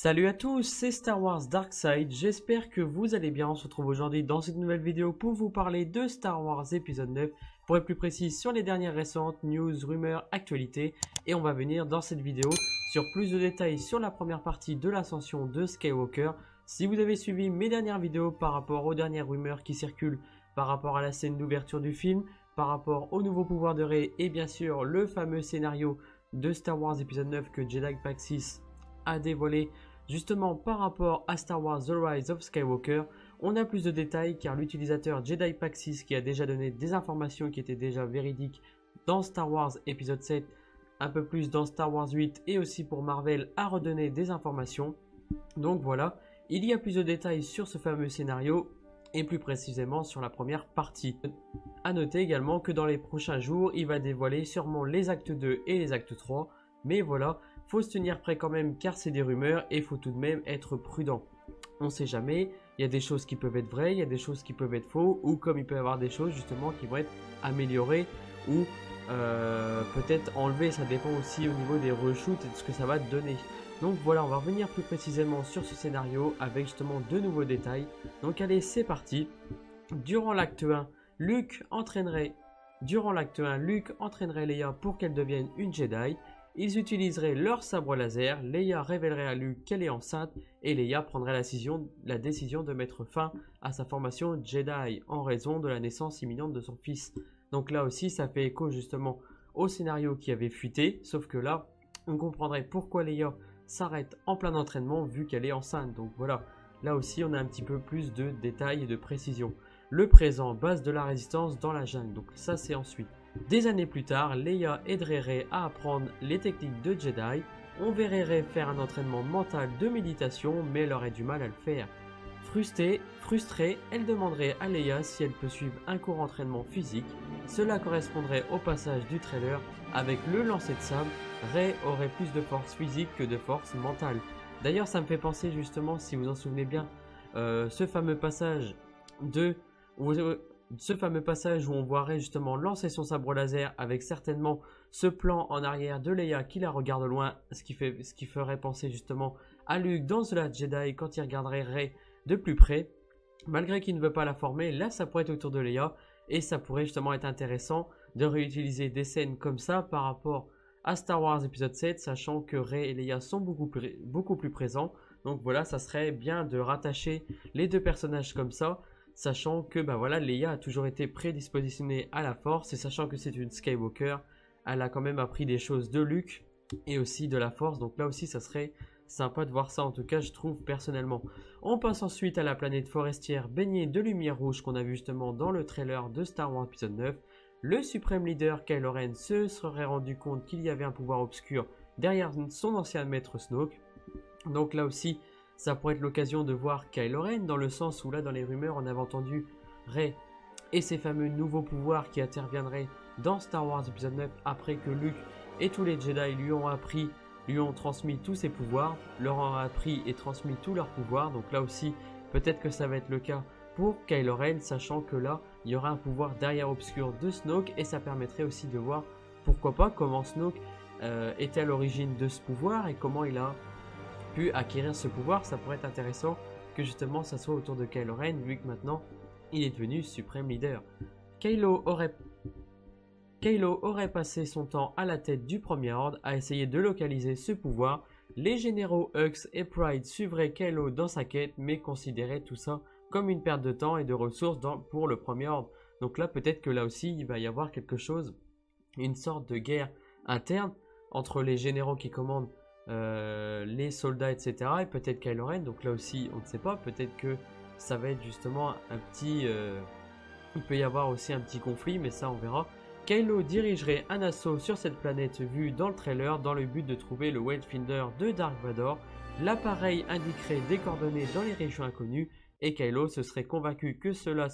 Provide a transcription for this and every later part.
Salut à tous, c'est Star Wars Darkside, j'espère que vous allez bien. On se retrouve aujourd'hui dans cette nouvelle vidéo pour vous parler de Star Wars épisode 9, pour être plus précis sur les dernières récentes news, rumeurs, actualités. Et on va venir dans cette vidéo sur plus de détails sur la première partie de l'ascension de Skywalker. Si vous avez suivi mes dernières vidéos par rapport aux dernières rumeurs qui circulent, par rapport à la scène d'ouverture du film, par rapport au nouveau pouvoir de Rey et bien sûr le fameux scénario de Star Wars épisode 9 que Jedi Pack 6 a dévoilé justement par rapport à Star Wars The Rise of Skywalker, on a plus de détails car l'utilisateur Jedi Pack 6 qui a déjà donné des informations qui étaient déjà véridiques dans Star Wars épisode 7, un peu plus dans Star Wars 8 et aussi pour Marvel a redonné des informations. Donc voilà, il y a plus de détails sur ce fameux scénario et plus précisément sur la première partie. A noter également que dans les prochains jours, il va dévoiler sûrement les actes 2 et les actes 3, mais voilà, faut se tenir prêt quand même car c'est des rumeurs et il faut tout de même être prudent. On sait jamais, il y a des choses qui peuvent être vraies, il y a des choses qui peuvent être faux, ou comme il peut y avoir des choses justement qui vont être améliorées ou peut-être enlevées, ça dépend aussi au niveau des reshoots et de ce que ça va donner. Donc voilà, on va revenir plus précisément sur ce scénario avec justement de nouveaux détails. Donc allez, c'est parti. Durant l'acte 1, Luke entraînerait Leia pour qu'elle devienne une Jedi. Ils utiliseraient leur sabre laser, Leia révélerait à Luke qu'elle est enceinte et Leia prendrait la décision de mettre fin à sa formation Jedi en raison de la naissance imminente de son fils. Donc là aussi ça fait écho justement au scénario qui avait fuité, sauf que là on comprendrait pourquoi Leia s'arrête en plein entraînement vu qu'elle est enceinte. Donc voilà, là aussi on a un petit peu plus de détails et de précision. Le présent, base de la résistance dans la jungle, donc ça c'est ensuite. Des années plus tard, Leia aiderait Rey à apprendre les techniques de Jedi. On verrait Rey faire un entraînement mental de méditation, mais elle aurait du mal à le faire. Frustrée, elle demanderait à Leia si elle peut suivre un court entraînement physique. Cela correspondrait au passage du trailer avec le lancer de sabre. Rey aurait plus de force physique que de force mentale. D'ailleurs, ça me fait penser justement, si vous en souvenez bien, ce fameux passage où on voirait justement lancer son sabre laser avec certainement ce plan en arrière de Leia qui la regarde au loin, ce qui ferait penser justement à Luke dans The Last Jedi quand il regarderait Rey de plus près. Malgré qu'il ne veut pas la former, là ça pourrait être autour de Leia et ça pourrait justement être intéressant de réutiliser des scènes comme ça par rapport à Star Wars épisode 7, sachant que Rey et Leia sont beaucoup plus présents. Donc voilà, ça serait bien de rattacher les deux personnages comme ça, sachant que voilà, Leia a toujours été prédispositionnée à la force et sachant que c'est une Skywalker, elle a quand même appris des choses de Luke et aussi de la force. Donc là aussi ça serait sympa de voir ça, en tout cas je trouve personnellement. On passe ensuite à la planète forestière baignée de lumière rouge qu'on a vu justement dans le trailer de Star Wars épisode 9. Le suprême leader Kylo Ren se serait rendu compte qu'il y avait un pouvoir obscur derrière son ancien maître Snoke. Donc là aussi ça pourrait être l'occasion de voir Kylo Ren, dans le sens où là dans les rumeurs on avait entendu Rey et ses fameux nouveaux pouvoirs qui interviendraient dans Star Wars épisode 9 après que Luke et tous les Jedi lui ont transmis tous ses pouvoirs, leur ont appris et transmis tous leurs pouvoirs. Donc là aussi peut-être que ça va être le cas pour Kylo Ren, sachant que là il y aura un pouvoir derrière obscur de Snoke et ça permettrait aussi de voir pourquoi pas comment Snoke était à l'origine de ce pouvoir et comment il a pu acquérir ce pouvoir. Ça pourrait être intéressant que justement ça soit autour de Kylo Ren vu que maintenant il est devenu suprême leader. Kylo aurait passé son temps à la tête du Premier Ordre à essayer de localiser ce pouvoir. Les généraux Hux et Pride suivraient Kylo dans sa quête mais considéraient tout ça comme une perte de temps et de ressources pour le Premier Ordre. Donc là peut-être que là aussi il va y avoir quelque chose, une sorte de guerre interne entre les généraux qui commandent les soldats etc. et peut-être Kylo Ren. Donc là aussi on ne sait pas, peut-être que ça va être justement un petit il peut y avoir aussi un petit conflit, mais ça on verra. Kylo dirigerait un assaut sur cette planète vue dans le trailer dans le but de trouver le Wayfinder de Dark Vador. L'appareil indiquerait des coordonnées dans les régions inconnues et Kylo se serait convaincu que cela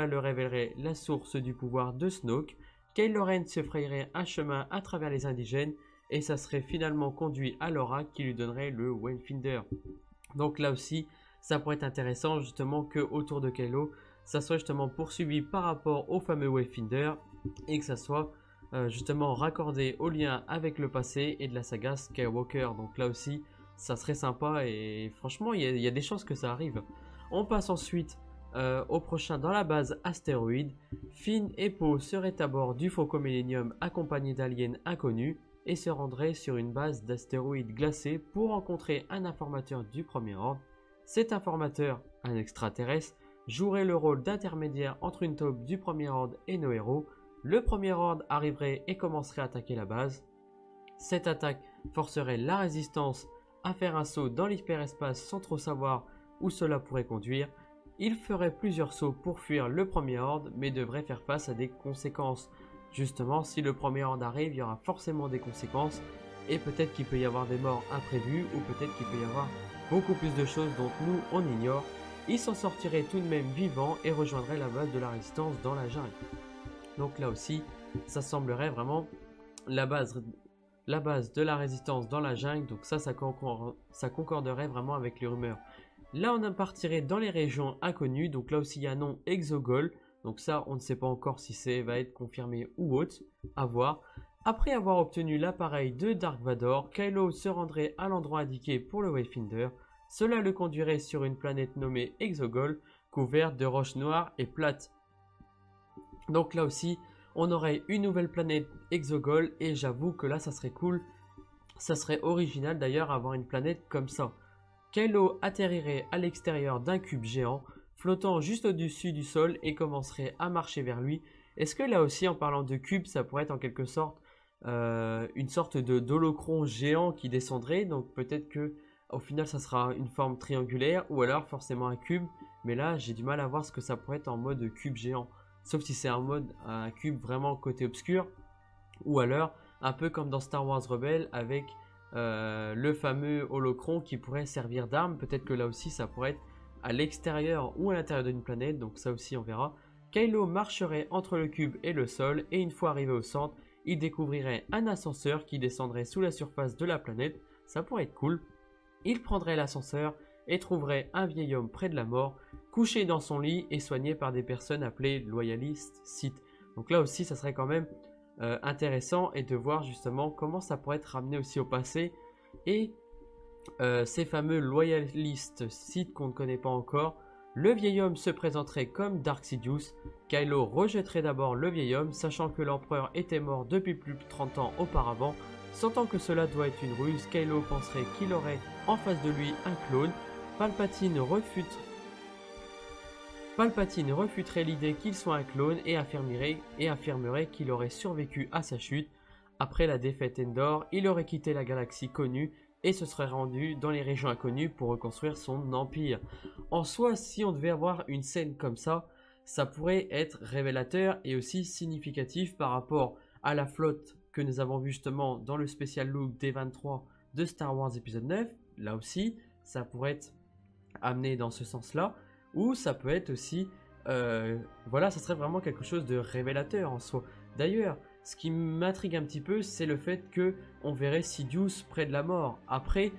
le révélerait la source du pouvoir de Snoke. Kylo Ren se frayerait un chemin à travers les indigènes et ça serait finalement conduit à l'oracle qui lui donnerait le Wayfinder. Donc là aussi ça pourrait être intéressant justement que autour de Kylo ça soit justement poursuivi par rapport au fameux Wayfinder et que ça soit justement raccordé au lien avec le passé et de la saga Skywalker. Donc là aussi ça serait sympa et franchement, il y a des chances que ça arrive. On passe ensuite au prochain dans la base astéroïde. Finn et Poe seraient à bord du Faucon Millennium accompagnés d'aliens inconnus et se rendraient sur une base d'astéroïdes glacés pour rencontrer un informateur du Premier Ordre. Cet informateur, un extraterrestre, jouerait le rôle d'intermédiaire entre une taupe du Premier Ordre et nos héros. Le Premier Ordre arriverait et commencerait à attaquer la base. Cette attaque forcerait la résistance à faire un saut dans l'hyperespace sans trop savoir où cela pourrait conduire. Il ferait plusieurs sauts pour fuir le Premier Ordre, mais devrait faire face à des conséquences. Justement, si le Premier Ordre arrive, il y aura forcément des conséquences, et peut-être qu'il peut y avoir des morts imprévues, ou peut-être qu'il peut y avoir beaucoup plus de choses dont nous on ignore. Il s'en sortirait tout de même vivant et rejoindrait la base de la résistance dans la jungle. Donc là aussi, ça semblerait vraiment la base de la résistance dans la jungle, donc ça concorderait vraiment avec les rumeurs. Là on partirait dans les régions inconnues, donc là aussi il y a un nom Exogol, donc ça on ne sait pas encore si ça va être confirmé ou autre, à voir. Après avoir obtenu l'appareil de Dark Vador, Kylo se rendrait à l'endroit indiqué pour le Wayfinder. Cela le conduirait sur une planète nommée Exogol, couverte de roches noires et plates. Donc là aussi, on aurait une nouvelle planète Exogol et j'avoue que là ça serait cool. Ça serait original d'ailleurs avoir une planète comme ça. Kylo atterrirait à l'extérieur d'un cube géant, flottant juste au-dessus du sol et commencerait à marcher vers lui. Est-ce que là aussi en parlant de cube, ça pourrait être en quelque sorte une sorte de d'holocron géant qui descendrait, donc peut-être que au final ça sera une forme triangulaire ou alors forcément un cube, mais là j'ai du mal à voir ce que ça pourrait être en mode cube géant, sauf si c'est un cube vraiment côté obscur, ou alors un peu comme dans Star Wars Rebels avec le fameux holocron qui pourrait servir d'arme. Peut-être que là aussi ça pourrait être à l'extérieur ou à l'intérieur d'une planète, donc ça aussi on verra. Kylo marcherait entre le cube et le sol et une fois arrivé au centre, il découvrirait un ascenseur qui descendrait sous la surface de la planète, ça pourrait être cool. Il prendrait l'ascenseur et trouverait un vieil homme près de la mort, couché dans son lit et soigné par des personnes appelées loyalistes Sith. Donc là aussi ça serait quand même intéressant et de voir justement comment ça pourrait être ramené aussi au passé et ces fameux loyalistes Sith qu'on ne connaît pas encore. Le vieil homme se présenterait comme Dark Sidious. Kylo rejetterait d'abord le vieil homme, sachant que l'empereur était mort depuis plus de 30 ans auparavant. Sentant que cela doit être une ruse, Kylo penserait qu'il aurait en face de lui un clone. Palpatine refuterait l'idée qu'il soit un clone et affirmerait qu'il aurait survécu à sa chute. Après la défaite Endor, il aurait quitté la galaxie connue et se serait rendu dans les régions inconnues pour reconstruire son empire. En soi, si on devait avoir une scène comme ça, ça pourrait être révélateur et aussi significatif par rapport à la flotte que nous avons vu justement dans le spécial look D23 de Star Wars épisode 9. Là aussi, ça pourrait être amené dans ce sens-là, ou ça peut être aussi, voilà, ça serait vraiment quelque chose de révélateur en soi. D'ailleurs, ce qui m'intrigue un petit peu, c'est le fait que on verrait Sidious près de la mort. Après,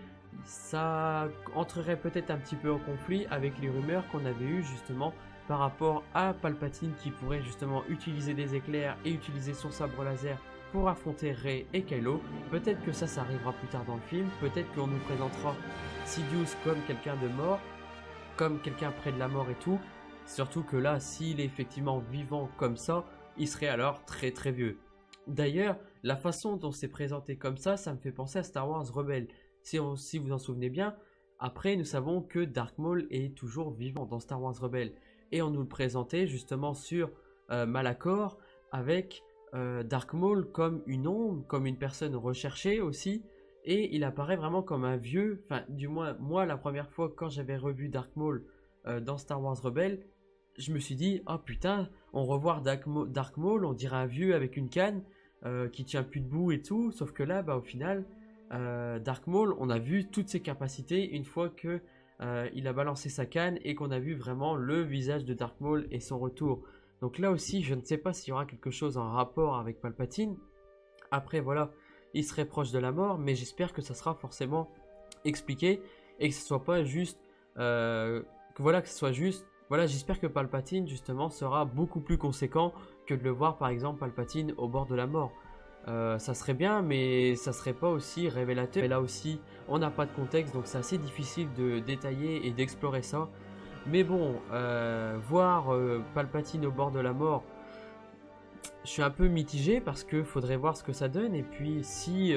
ça entrerait peut-être un petit peu en conflit avec les rumeurs qu'on avait eues justement par rapport à Palpatine qui pourrait justement utiliser des éclairs et utiliser son sabre laser pour affronter Rey et Kylo. Peut-être que ça arrivera plus tard dans le film. Peut-être qu'on nous présentera Sidious comme quelqu'un de mort, comme quelqu'un près de la mort et tout. Surtout que là, s'il est effectivement vivant comme ça, il serait alors très très vieux. D'ailleurs, la façon dont c'est présenté comme ça me fait penser à Star Wars Rebels. Si vous en souvenez bien, après nous savons que Darth Maul est toujours vivant dans Star Wars Rebels. Et on nous le présentait justement sur Malachor avec Darth Maul comme une ombre, comme une personne recherchée aussi. Et il apparaît vraiment comme un vieux, enfin du moins moi la première fois quand j'avais revu Darth Maul dans Star Wars Rebels, je me suis dit, oh putain, on revoit Darth Maul, on dirait un vieux avec une canne qui tient plus debout et tout, sauf que là, au final, Darth Maul, on a vu toutes ses capacités une fois que il a balancé sa canne et qu'on a vu vraiment le visage de Darth Maul et son retour. Donc là aussi, je ne sais pas s'il y aura quelque chose en rapport avec Palpatine. Après, voilà, il serait proche de la mort, mais j'espère que ça sera forcément expliqué et que ce soit pas juste, voilà, j'espère que Palpatine justement sera beaucoup plus conséquent que de le voir par exemple Palpatine au bord de la mort. Ça serait bien, mais ça serait pas aussi révélateur. Et là aussi, on n'a pas de contexte, donc c'est assez difficile de détailler et d'explorer ça. Mais bon, voir Palpatine au bord de la mort, je suis un peu mitigé parce que faudrait voir ce que ça donne. Et puis si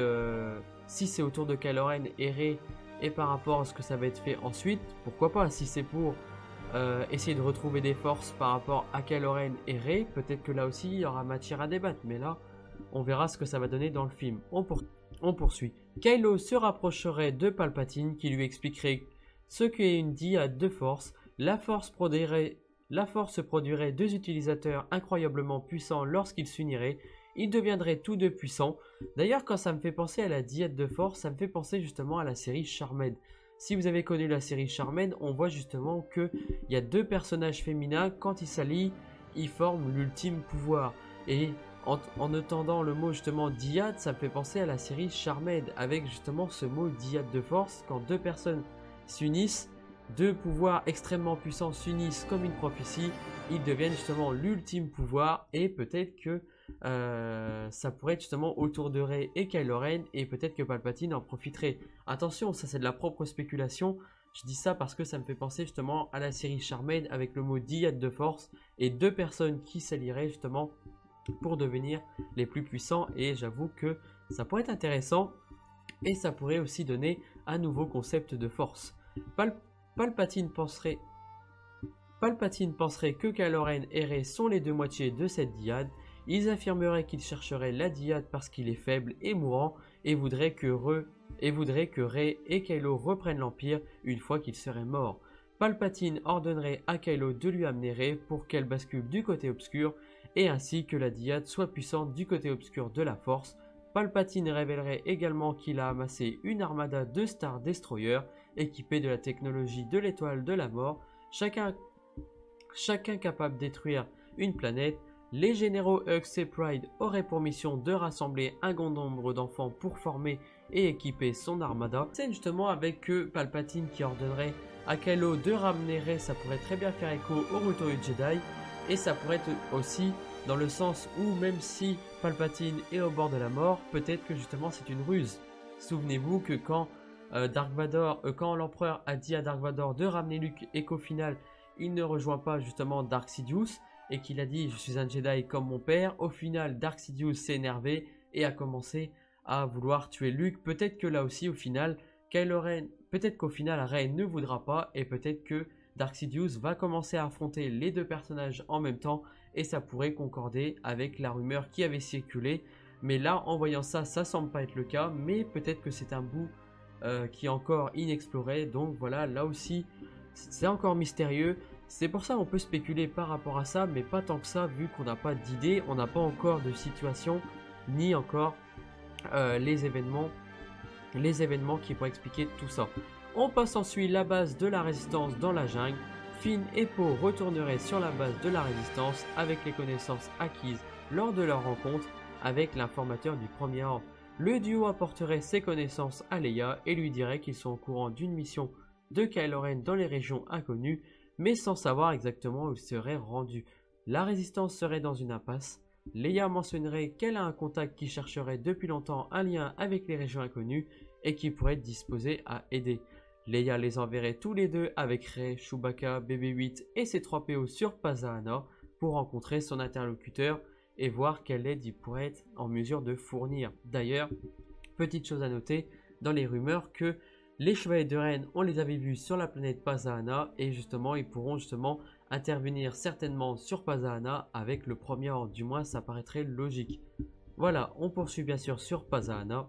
c'est autour de Kylo Ren et Rey et par rapport à ce que ça va être fait ensuite, pourquoi pas. Si c'est pour essayer de retrouver des forces par rapport à Kylo Ren et Rey, peut-être que là aussi il y aura matière à débattre. Mais là, on verra ce que ça va donner dans le film. On poursuit. Kylo se rapprocherait de Palpatine qui lui expliquerait ce qu'est une dyade de force. La force produirait deux utilisateurs incroyablement puissants lorsqu'ils s'uniraient. Ils deviendraient tous deux puissants. D'ailleurs, quand ça me fait penser à la dyade de force, ça me fait penser justement à la série Charmed. Si vous avez connu la série Charmed, on voit justement qu'il y a deux personnages féminins, quand ils s'allient, ils forment l'ultime pouvoir. Et en entendant le mot justement dyade, ça me fait penser à la série Charmed, avec justement ce mot dyade de force, quand deux personnes s'unissent, deux pouvoirs extrêmement puissants s'unissent comme une prophétie, ils deviennent justement l'ultime pouvoir, et peut-être que ça pourrait être justement autour de Rey et Kylo Ren, et peut-être que Palpatine en profiterait. Attention, ça c'est de la propre spéculation, je dis ça parce que ça me fait penser justement à la série Charmed avec le mot dyade de force, et deux personnes qui s'allieraient justement pour devenir les plus puissants, et j'avoue que ça pourrait être intéressant, et ça pourrait aussi donner un nouveau concept de force. Palpatine penserait que Kylo Ren et Rey sont les deux moitiés de cette dyade. Ils affirmeraient qu'il chercherait la dyade parce qu'il est faible et mourant, et voudraient que Rey et Kylo reprennent l'Empire une fois qu'il serait mort. Palpatine ordonnerait à Kylo de lui amener Rey pour qu'elle bascule du côté obscur, et ainsi que la dyade soit puissante du côté obscur de la Force. Palpatine révélerait également qu'il a amassé une armada de Star Destroyer équipés de la technologie de l'étoile de la mort, chacun capable de détruire une planète. Les généraux Hux et Pride auraient pour mission de rassembler un grand nombre d'enfants pour former et équiper son armada. C'est justement avec Palpatine qui ordonnerait à Kylo de ramener Rey, ça pourrait très bien faire écho au retour du Jedi, et ça pourrait être aussi dans le sens où même si Palpatine est au bord de la mort, peut-être que justement c'est une ruse. Souvenez-vous que quand quand l'empereur a dit à Dark Vador de ramener Luke et qu'au final il ne rejoint pas justement Dark Sidious et qu'il a dit je suis un Jedi comme mon père, au final Dark Sidious s'est énervé et a commencé à vouloir tuer Luke. Peut-être que là aussi au final peut-être qu'au final Rey ne voudra pas, et peut-être que Dark Sidious va commencer à affronter les deux personnages en même temps, et ça pourrait concorder avec la rumeur qui avait circulé. Mais là en voyant ça, ça semble pas être le cas, mais peut-être que c'est un bout qui est encore inexploré, donc voilà, là aussi c'est encore mystérieux. C'est pour ça on peut spéculer par rapport à ça, mais pas tant que ça, vu qu'on n'a pas d'idée, on n'a pas encore de situation, ni encore les événements qui pourraient expliquer tout ça. On passe ensuite la base de la résistance dans la jungle. Finn et Poe retourneraient sur la base de la résistance avec les connaissances acquises lors de leur rencontre avec l'informateur du Premier Ordre. Le duo apporterait ses connaissances à Leia et lui dirait qu'ils sont au courant d'une mission de Kylo Ren dans les régions inconnues, mais sans savoir exactement où il serait rendu. La résistance serait dans une impasse. Leia mentionnerait qu'elle a un contact qui chercherait depuis longtemps un lien avec les régions inconnues et qui pourrait être disposé à aider. Leia les enverrait tous les deux avec Rey, Chewbacca, BB-8 et ses 3 PO sur Pasaana pour rencontrer son interlocuteur et voir quelle aide il pourrait être en mesure de fournir. D'ailleurs, petite chose à noter, dans les rumeurs que les Chevaliers de Ren, on les avait vus sur la planète Pasaana, et justement ils pourront justement intervenir certainement sur Pasaana avec le Premier Ordre, du moins ça paraîtrait logique. Voilà, on poursuit bien sûr sur Pasaana.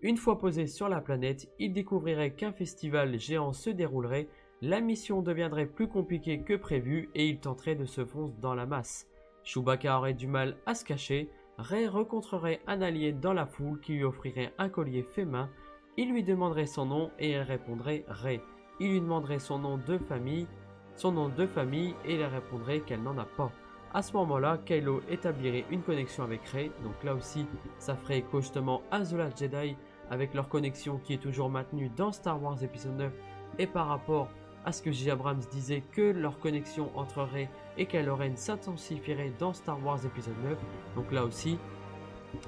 Une fois posé sur la planète, il découvrirait qu'un festival géant se déroulerait, la mission deviendrait plus compliquée que prévu et il tenterait de se fondre dans la masse. Chewbacca aurait du mal à se cacher, Rey rencontrerait un allié dans la foule qui lui offrirait un collier fait main, il lui demanderait son nom et elle répondrait Rey. Il lui demanderait son nom de famille et elle répondrait qu'elle n'en a pas. À ce moment-là, Kylo établirait une connexion avec Rey, donc là aussi ça ferait écho justement à The Last Jedi avec leur connexion qui est toujours maintenue dans Star Wars épisode 9, et par rapport à ce que J. Abrams disait que leur connexion entre Rey et Kylo Ren s'intensifierait dans Star Wars épisode 9, donc là aussi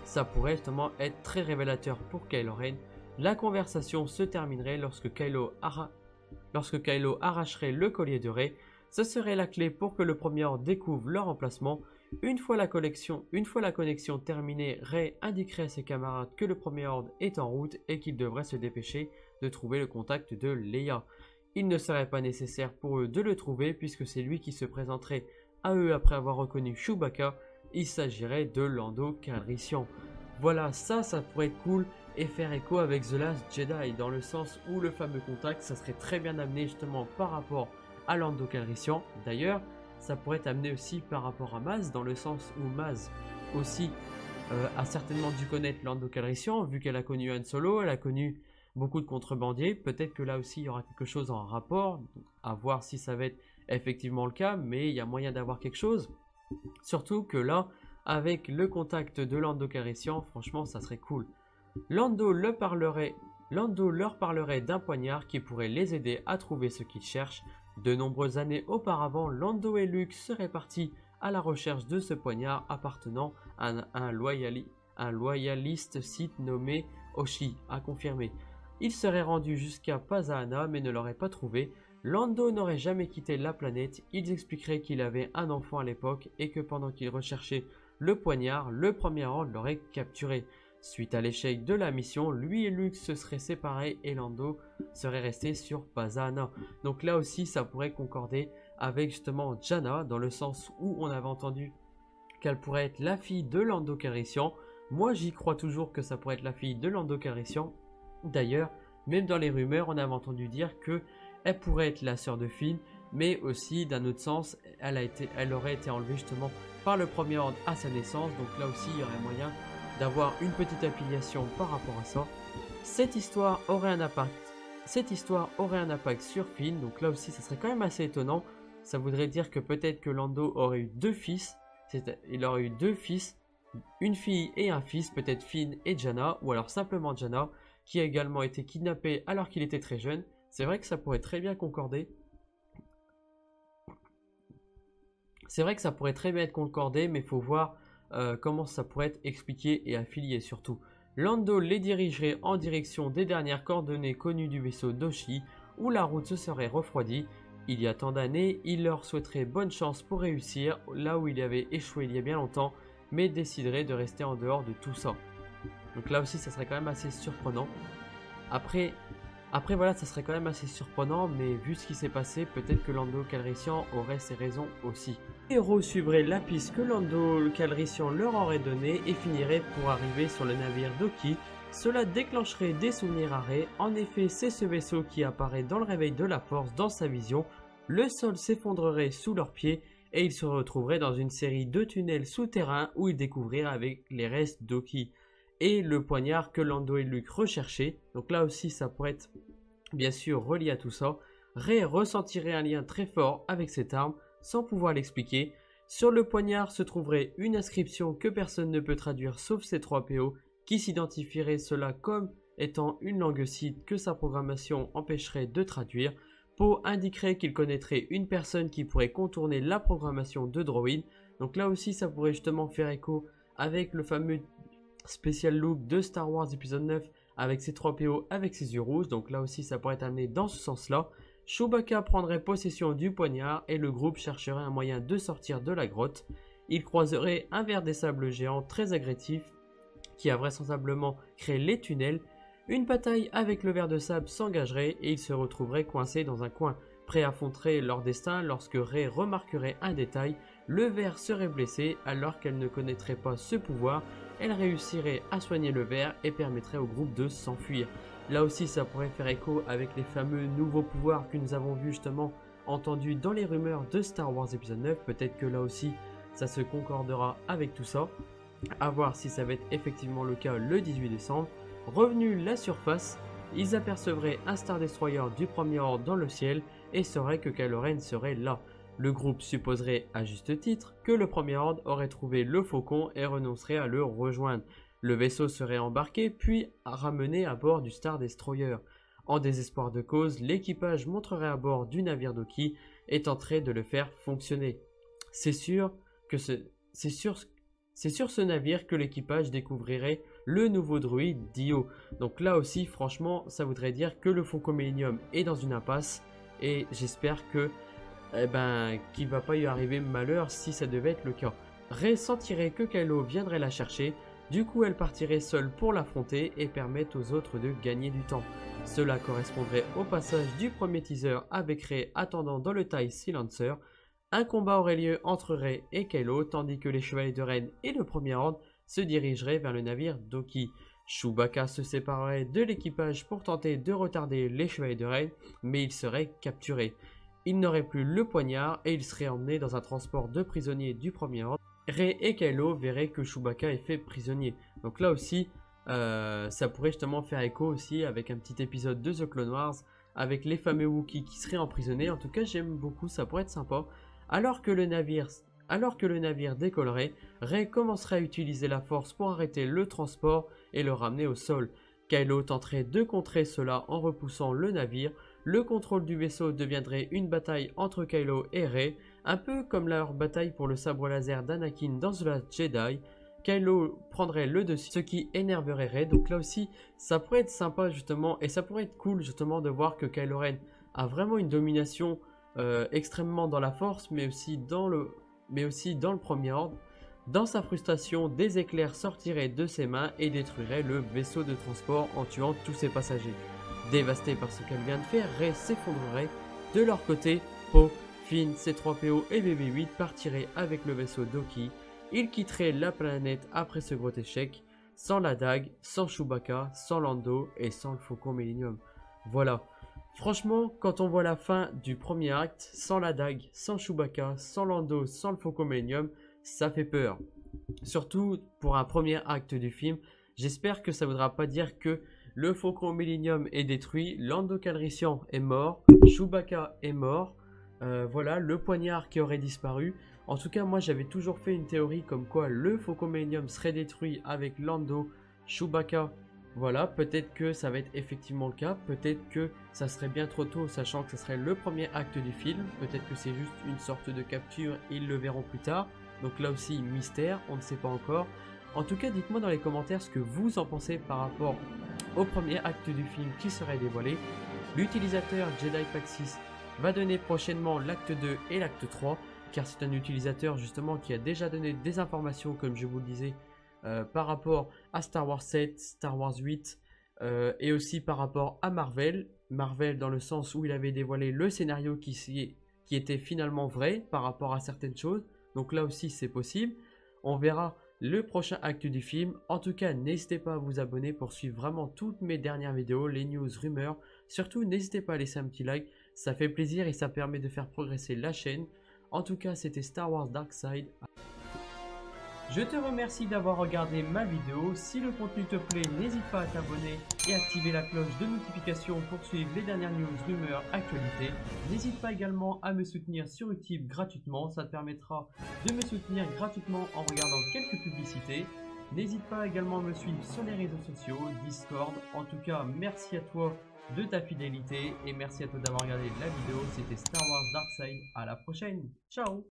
ça pourrait justement être très révélateur pour Kylo Ren. La conversation se terminerait lorsque Kylo arracherait le collier de Rey. Ce serait la clé pour que le Premier Ordre découvre leur emplacement. Une fois la connexion terminée, Rey indiquerait à ses camarades que le Premier Ordre est en route et qu'ils devraient se dépêcher de trouver le contact de Leia. Il ne serait pas nécessaire pour eux de le trouver puisque c'est lui qui se présenterait à eux après avoir reconnu Chewbacca. Il s'agirait de Lando Calrissian. Voilà, ça pourrait être cool et faire écho avec The Last Jedi dans le sens où le fameux contact, ça serait très bien amené justement par rapport à Lando Calrissian. D'ailleurs, ça pourrait être amené aussi par rapport à Maz dans le sens où Maz aussi a certainement dû connaître Lando Calrissian vu qu'elle a connu Han Solo, elle a connu beaucoup de contrebandiers. Peut-être que là aussi il y aura quelque chose en rapport, à voir si ça va être effectivement le cas, mais il y a moyen d'avoir quelque chose. Surtout que là, avec le contact de Lando Calrissian, franchement ça serait cool. Lando leur parlerait d'un poignard qui pourrait les aider à trouver ce qu'ils cherchent. De nombreuses années auparavant, Lando et Luke seraient partis à la recherche de ce poignard appartenant à un loyaliste Sith nommé Hoshi, à confirmer. Ils seraient rendus jusqu'à Pasaana mais ne l'auraient pas trouvé. Lando n'aurait jamais quitté la planète. Ils expliqueraient qu'il avait un enfant à l'époque et que pendant qu'il recherchait le poignard, le Premier Ordre l'aurait capturé. Suite à l'échec de la mission, lui et Luke se seraient séparés et Lando serait resté sur Pasaana. Donc là aussi, ça pourrait concorder avec justement Jannah, dans le sens où on avait entendu qu'elle pourrait être la fille de Lando Calrissian. Moi, j'y crois toujours que ça pourrait être la fille de Lando Calrissian. D'ailleurs, même dans les rumeurs, on avait entendu dire que elle pourrait être la sœur de Finn, mais aussi d'un autre sens, elle aurait été enlevée justement par le Premier Ordre à sa naissance. Donc là aussi, il y aurait moyen d'avoir une petite affiliation par rapport à ça. Cette histoire aurait un impact sur Finn, donc là aussi ça serait quand même assez étonnant. Ça voudrait dire que peut-être que Lando aurait eu deux fils, il aurait eu deux fils, une fille et un fils, peut-être Finn et Jannah, ou alors simplement Jannah, qui a également été kidnappé alors qu'il était très jeune. C'est vrai que ça pourrait très bien concorder. Mais il faut voir comment ça pourrait être expliqué et affilié surtout. Lando les dirigerait en direction des dernières coordonnées connues du vaisseau d'Hoshi, où la route se serait refroidie. Il y a tant d'années, il leur souhaiterait bonne chance pour réussir, là où il avait échoué il y a bien longtemps, mais déciderait de rester en dehors de tout ça. Donc là aussi, ça serait quand même assez surprenant. Après voilà, ça serait quand même assez surprenant, mais vu ce qui s'est passé, peut-être que Lando Calrissian aurait ses raisons aussi. Les héros suivraient la piste que Lando Calrissian leur aurait donnée et finiraient pour arriver sur le navire d'Oki. Cela déclencherait des souvenirs à Rey. En effet, c'est ce vaisseau qui apparaît dans le réveil de la Force dans sa vision. Le sol s'effondrerait sous leurs pieds et ils se retrouveraient dans une série de tunnels souterrains où ils découvriraient avec les restes d'Oki et le poignard que Lando et Luke recherchaient. Donc là aussi, ça pourrait être bien sûr relié à tout ça. Rey ressentirait un lien très fort avec cette arme sans pouvoir l'expliquer. Sur le poignard se trouverait une inscription que personne ne peut traduire sauf C3PO qui s'identifierait cela comme étant une langue Sith que sa programmation empêcherait de traduire. Poe indiquerait qu'il connaîtrait une personne qui pourrait contourner la programmation de droïde. Donc là aussi ça pourrait justement faire écho avec le fameux spécial look de Star Wars épisode 9 avec ses 3PO avec ses yeux rouges. Donc là aussi ça pourrait être amené dans ce sens là. Chewbacca prendrait possession du poignard et le groupe chercherait un moyen de sortir de la grotte. Il croiserait un ver des sables géants très agressif qui a vraisemblablement créé les tunnels. Une bataille avec le ver de sable s'engagerait et ils se retrouveraient coincés dans un coin, prêts à affronter leur destin lorsque Rey remarquerait un détail. Le ver serait blessé alors qu'elle ne connaîtrait pas ce pouvoir. Elle réussirait à soigner le ver et permettrait au groupe de s'enfuir. Là aussi ça pourrait faire écho avec les fameux nouveaux pouvoirs que nous avons vu justement entendus dans les rumeurs de Star Wars épisode 9. Peut-être que là aussi ça se concordera avec tout ça. À voir si ça va être effectivement le cas le 18 décembre. Revenus la surface, ils apercevraient un Star Destroyer du Premier Ordre dans le ciel et sauraient que Kylo Ren serait là. Le groupe supposerait à juste titre que le Premier Ordre aurait trouvé le Faucon et renoncerait à le rejoindre. Le vaisseau serait embarqué puis ramené à bord du Star Destroyer. En désespoir de cause, l'équipage monterait à bord du navire d'Oki et tenterait de le faire fonctionner. C'est sûr C'est sur ce navire que l'équipage découvrirait le nouveau druide Dio. Donc là aussi, franchement, ça voudrait dire que le Faucon Millenium est dans une impasse. Et j'espère que, qu'il ne va pas y arriver malheur si ça devait être le cas. Rey sentirait que Kylo viendrait la chercher. Du coup, elle partirait seule pour l'affronter et permettre aux autres de gagner du temps. Cela correspondrait au passage du premier teaser avec Rey attendant dans le TIE Silencer. Un combat aurait lieu entre Rey et Kylo, tandis que les Chevaliers de Ren et le Premier Ordre se dirigeraient vers le navire Doki. Chewbacca se séparerait de l'équipage pour tenter de retarder les Chevaliers de Ren, mais il serait capturé. Il n'aurait plus le poignard et il serait emmené dans un transport de prisonniers du Premier Ordre. Rey et Kylo verraient que Chewbacca est fait prisonnier. Donc là aussi, ça pourrait justement faire écho aussi avec un petit épisode de The Clone Wars avec les fameux Wookiees qui seraient emprisonnés. En tout cas, j'aime beaucoup, ça pourrait être sympa. Alors que le navire décollerait, Rey commencerait à utiliser la force pour arrêter le transport et le ramener au sol. Kylo tenterait de contrer cela en repoussant le navire. Le contrôle du vaisseau deviendrait une bataille entre Kylo et Rey, un peu comme leur bataille pour le sabre laser d'Anakin dans The Last Jedi. Kylo prendrait le dessus, ce qui énerverait Rey. Donc là aussi, ça pourrait être sympa justement, et ça pourrait être cool justement de voir que Kylo Ren a vraiment une domination extrêmement dans la force, mais aussi dans le Premier Ordre. Dans sa frustration, des éclairs sortiraient de ses mains et détruiraient le vaisseau de transport en tuant tous ses passagers. Dévastée par ce qu'elle vient de faire, Rey s'effondrerait. De leur côté, Poe, Finn, C3PO et BB-8 partiraient avec le vaisseau Doki. Ils quitteraient la planète après ce gros échec, sans la dague, sans Chewbacca, sans Lando et sans le Faucon Millenium. Voilà. Franchement, quand on voit la fin du premier acte, sans la dague, sans Chewbacca, sans Lando, sans le Faucon Millenium, ça fait peur. Surtout pour un premier acte du film. J'espère que ça ne voudra pas dire que le Faucon Millenium est détruit, Lando Calrissian est mort, Chewbacca est mort, voilà, le poignard qui aurait disparu. En tout cas, moi j'avais toujours fait une théorie comme quoi le Faucon Millenium serait détruit avec Lando, Chewbacca. Voilà, peut-être que ça va être effectivement le cas, peut-être que ça serait bien trop tôt, sachant que ce serait le premier acte du film, peut-être que c'est juste une sorte de capture, ils le verront plus tard, donc là aussi mystère, on ne sait pas encore. En tout cas, dites-moi dans les commentaires ce que vous en pensez par rapport au premier acte du film qui serait dévoilé. L'utilisateur Jedi Pack 6 va donner prochainement l'acte 2 et l'acte 3, car c'est un utilisateur justement qui a déjà donné des informations, comme je vous le disais, par rapport à Star Wars 7, Star Wars 8 et aussi par rapport à Marvel. Marvel dans le sens où il avait dévoilé le scénario qui était finalement vrai par rapport à certaines choses. Donc là aussi c'est possible. On verra le prochain acte du film. En tout cas, n'hésitez pas à vous abonner pour suivre vraiment toutes mes dernières vidéos, les news, rumeurs. Surtout, n'hésitez pas à laisser un petit like. Ça fait plaisir et ça permet de faire progresser la chaîne. En tout cas, c'était Star Wars Dark Side. Je te remercie d'avoir regardé ma vidéo. Si le contenu te plaît, n'hésite pas à t'abonner et activer la cloche de notification pour suivre les dernières news, rumeurs, actualités. N'hésite pas également à me soutenir sur YouTube gratuitement. Ça te permettra de me soutenir gratuitement en regardant quelques publicités. N'hésite pas également à me suivre sur les réseaux sociaux, Discord. En tout cas, merci à toi de ta fidélité et merci à toi d'avoir regardé la vidéo. C'était Star Wars Dark Side. À la prochaine. Ciao.